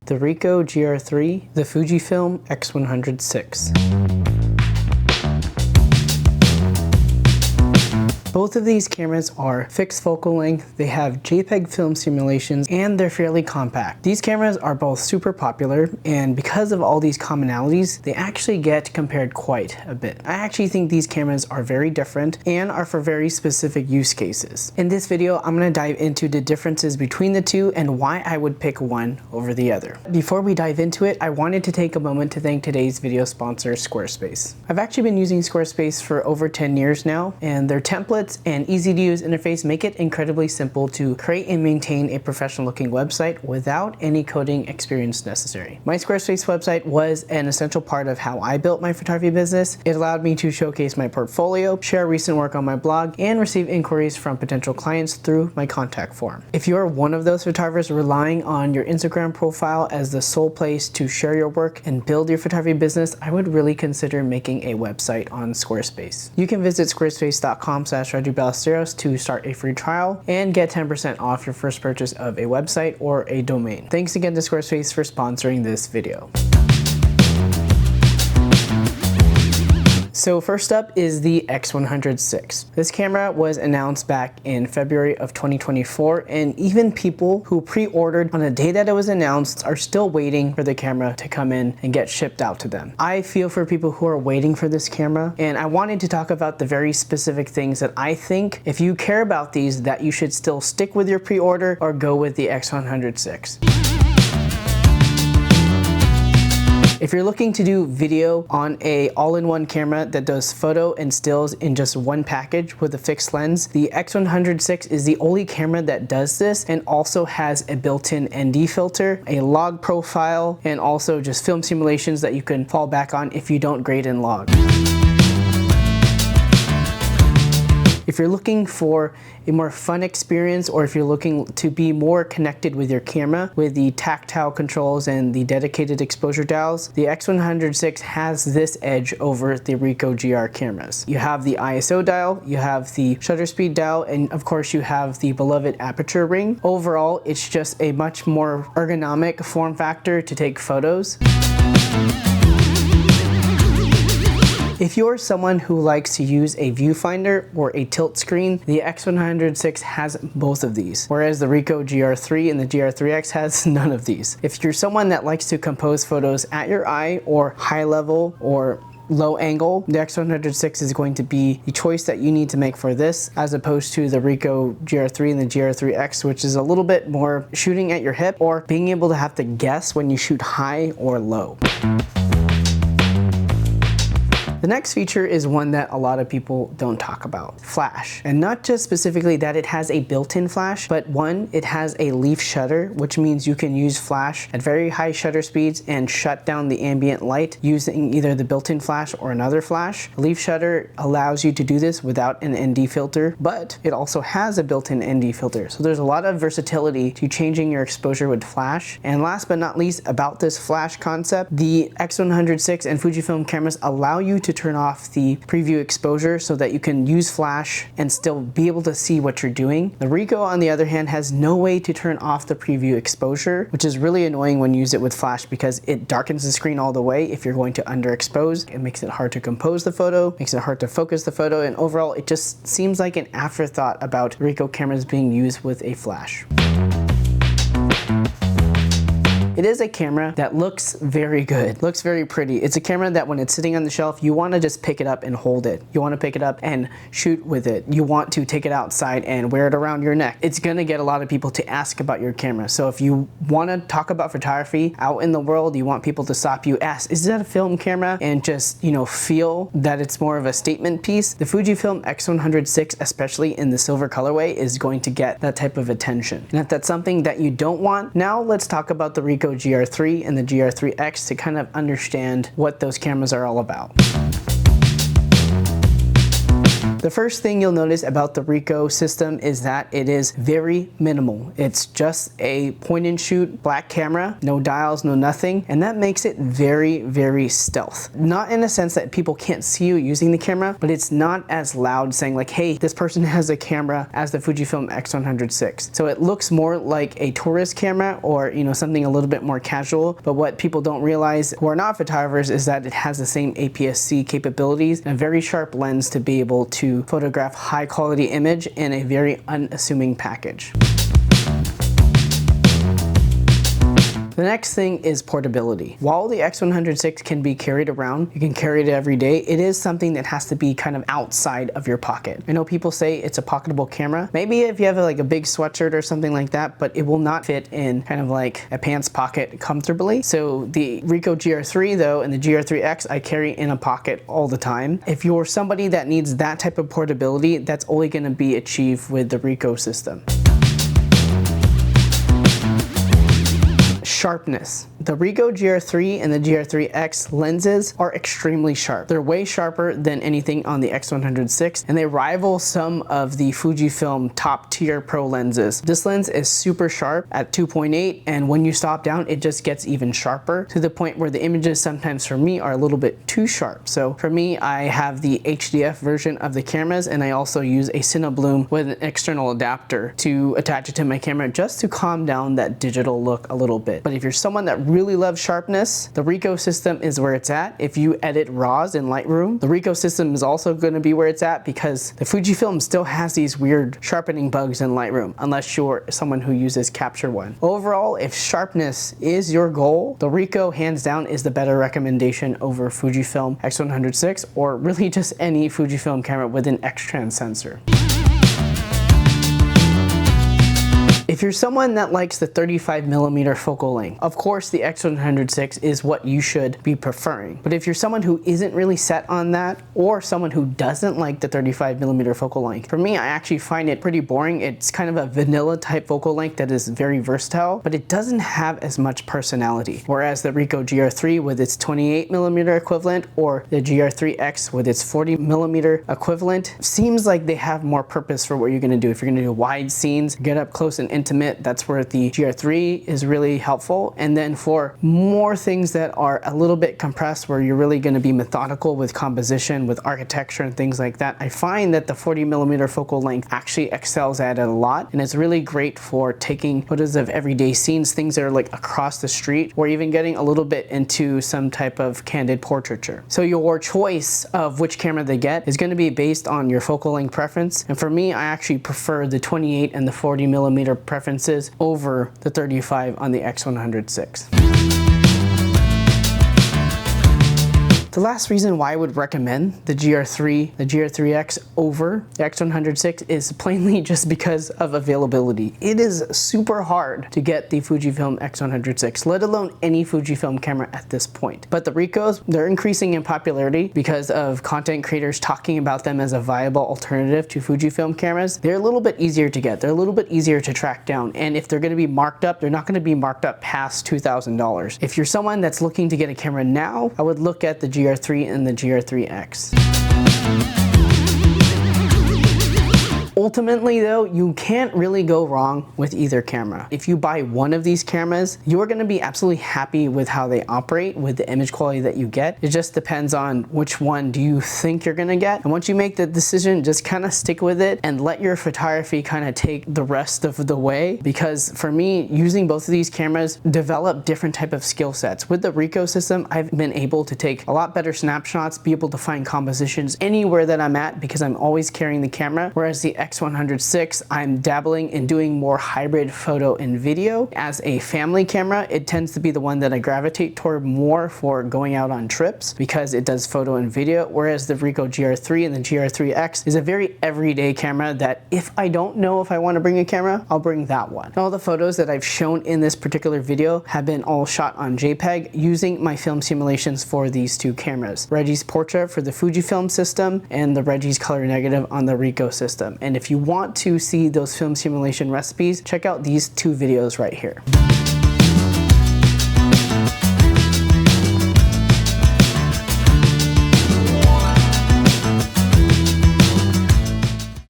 the Ricoh GR3, the Fujifilm X100VI. Both of these cameras are fixed focal length, they have JPEG film simulations, and they're fairly compact. These cameras are both super popular, and because of all these commonalities, they actually get compared quite a bit. I actually think these cameras are very different and are for very specific use cases. In this video, I'm going to dive into the differences between the two and why I would pick one over the other. Before we dive into it, I wanted to take a moment to thank today's video sponsor, Squarespace. I've actually been using Squarespace for over 10 years now, and their templates and easy to use interface make it incredibly simple to create and maintain a professional looking website without any coding experience necessary. My Squarespace website was an essential part of how I built my photography business. It allowed me to showcase my portfolio, share recent work on my blog, and receive inquiries from potential clients through my contact form. If you're one of those photographers relying on your Instagram profile as the sole place to share your work and build your photography business, I would really consider making a website on Squarespace. You can visit squarespace.com/RajBallesteros to start a free trial and get 10% off your first purchase of a website or a domain. Thanks again to Squarespace for sponsoring this video. So first up is the X100VI. This camera was announced back in February of 2024, and even people who pre-ordered on the day that it was announced are still waiting for the camera to come in and get shipped out to them. I feel for people who are waiting for this camera, and I wanted to talk about the very specific things that I think, if you care about these, that you should still stick with your pre-order or go with the X100VI. If you're looking to do video on a all-in-one camera that does photo and stills in just one package with a fixed lens, the X100VI is the only camera that does this and also has a built-in ND filter, a log profile, and also just film simulations that you can fall back on if you don't grade in log. If you're looking for a more fun experience, or if you're looking to be more connected with your camera with the tactile controls and the dedicated exposure dials, the X100VI has this edge over the Ricoh GR cameras. You have the ISO dial, you have the shutter speed dial, and of course you have the beloved aperture ring. Overall, it's just a much more ergonomic form factor to take photos. If you're someone who likes to use a viewfinder or a tilt screen, the X100VI has both of these, whereas the Ricoh GR3 and the GR3X has none of these. If you're someone that likes to compose photos at your eye or high level or low angle, the X100VI is going to be the choice that you need to make for this, as opposed to the Ricoh GR3 and the GR3X, which is a little bit more shooting at your hip or being able to have to guess when you shoot high or low. The next feature is one that a lot of people don't talk about: flash. And not just specifically that it has a built-in flash, but one, it has a leaf shutter, which means you can use flash at very high shutter speeds and shut down the ambient light using either the built-in flash or another flash. Leaf shutter allows you to do this without an ND filter, but it also has a built-in ND filter. So there's a lot of versatility to changing your exposure with flash. And last but not least about this flash concept, the X100VI and Fujifilm cameras allow you to turn off the preview exposure so that you can use flash and still be able to see what you're doing. The Ricoh, on the other hand, has no way to turn off the preview exposure, which is really annoying when you use it with flash because it darkens the screen all the way if you're going to underexpose. It makes it hard to compose the photo, makes it hard to focus the photo, and overall it just seems like an afterthought about Ricoh cameras being used with a flash. It is a camera that looks very good, looks very pretty. It's a camera that when it's sitting on the shelf, you want to just pick it up and hold it. You want to pick it up and shoot with it. You want to take it outside and wear it around your neck. It's going to get a lot of people to ask about your camera. So if you want to talk about photography out in the world, you want people to stop you, ask, is that a film camera? And just, feel that it's more of a statement piece. The Fujifilm X100VI, especially in the silver colorway, is going to get that type of attention. And if that's something that you don't want, now let's talk about the Ricoh GR3 and the GR3X to kind of understand what those cameras are all about. The first thing you'll notice about the Ricoh system is that it is very minimal. It's just a point and shoot black camera, no dials, no nothing, and that makes it very, very stealth. Not in a sense that people can't see you using the camera, but it's not as loud saying like, hey, this person has a camera as the Fujifilm X100VI. So it looks more like a tourist camera or, you know, something a little bit more casual, but what people don't realize who are not photographers is that it has the same APS-C capabilities and a very sharp lens to be able to photograph high quality image in a very unassuming package. The next thing is portability. While the X100VI can be carried around, you can carry it every day, it is something that has to be kind of outside of your pocket. I know people say it's a pocketable camera. Maybe if you have like a big sweatshirt or something like that, but it will not fit in kind of like a pants pocket comfortably. So the Ricoh GR3 though, and the GR3X, I carry in a pocket all the time. If you're somebody that needs that type of portability, that's only gonna be achieved with the Ricoh system. Sharpness. The Ricoh GR3 and the GR3X lenses are extremely sharp. They're way sharper than anything on the X100VI, and they rival some of the Fujifilm top tier pro lenses. This lens is super sharp at 2.8, and when you stop down, it just gets even sharper to the point where the images sometimes for me are a little bit too sharp. So for me, I have the HDF version of the cameras, and I also use a Cinebloom with an external adapter to attach it to my camera just to calm down that digital look a little bit. But if you're someone that really loves sharpness, the Ricoh system is where it's at. If you edit RAWs in Lightroom, the Ricoh system is also going to be where it's at because the Fujifilm still has these weird sharpening bugs in Lightroom, unless you're someone who uses Capture One. Overall, if sharpness is your goal, the Ricoh hands down is the better recommendation over Fujifilm X100VI or really just any Fujifilm camera with an X-Trans sensor. If you're someone that likes the 35mm focal length, of course the X100VI is what you should be preferring. But if you're someone who isn't really set on that, or someone who doesn't like the 35mm focal length, for me I actually find it pretty boring. It's kind of a vanilla type focal length that is very versatile, but it doesn't have as much personality. Whereas the Ricoh GR3 with its 28mm equivalent, or the GR3X with its 40mm equivalent, seems like they have more purpose for what you're gonna do. If you're gonna do wide scenes, get up close and intimate, that's where the GR3 is really helpful. And then for more things that are a little bit compressed, where you're really going to be methodical with composition, with architecture and things like that, I find that the 40mm focal length actually excels at it a lot, and it's really great for taking photos of everyday scenes, things that are like across the street, or even getting a little bit into some type of candid portraiture. So your choice of which camera they get is going to be based on your focal length preference, and for me I actually prefer the 28 and the 40mm preferences over the 35 on the X100VI. The last reason why I would recommend the GR3, the GR3X over the X100VI is plainly just because of availability. It is super hard to get the Fujifilm X100VI, let alone any Fujifilm camera at this point. But the Ricohs, they're increasing in popularity because of content creators talking about them as a viable alternative to Fujifilm cameras. They're a little bit easier to get. They're a little bit easier to track down. And if they're going to be marked up, they're not going to be marked up past $2,000. If you're someone that's looking to get a camera now, I would look at the GR3 and the GR3X. Ultimately though, you can't really go wrong with either camera. If you buy one of these cameras, you're going to be absolutely happy with how they operate, with the image quality that you get. It just depends on which one do you think you're going to get. And once you make the decision, just kind of stick with it and let your photography kind of take the rest of the way. Because for me, using both of these cameras develop different type of skill sets. With the Ricoh system, I've been able to take a lot better snapshots, be able to find compositions anywhere that I'm at because I'm always carrying the camera. Whereas the X100VI, I'm dabbling in doing more hybrid photo and video. As a family camera, it tends to be the one that I gravitate toward more for going out on trips because it does photo and video, whereas the Ricoh GR3 and the GR3X is a very everyday camera that if I don't know if I want to bring a camera, I'll bring that one. And all the photos that I've shown in this particular video have been all shot on JPEG using my film simulations for these two cameras. Reggie's Portrait for the Fujifilm system and the Reggie's Color Negative on the Ricoh system. And if you want to see those film simulation recipes, check out these two videos right here.